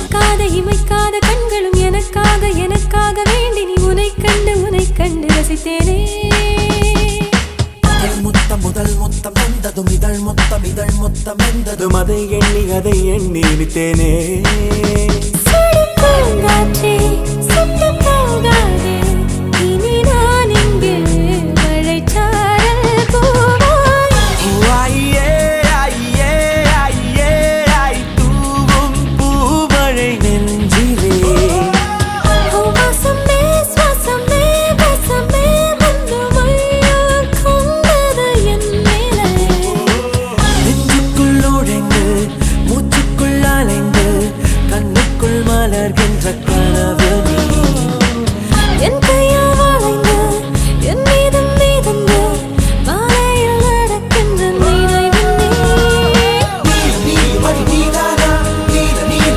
இமைக்காத கண்களும் எனக்காக வேண்டி நீ உனை கண்டு ரசித்தேனே முதல் முத்தம் வந்ததும் இதழ் முத்தம் வந்ததும் அதை எண்ணி இனித்தேனே சுடும் பூங்காற்றே சுத்தம்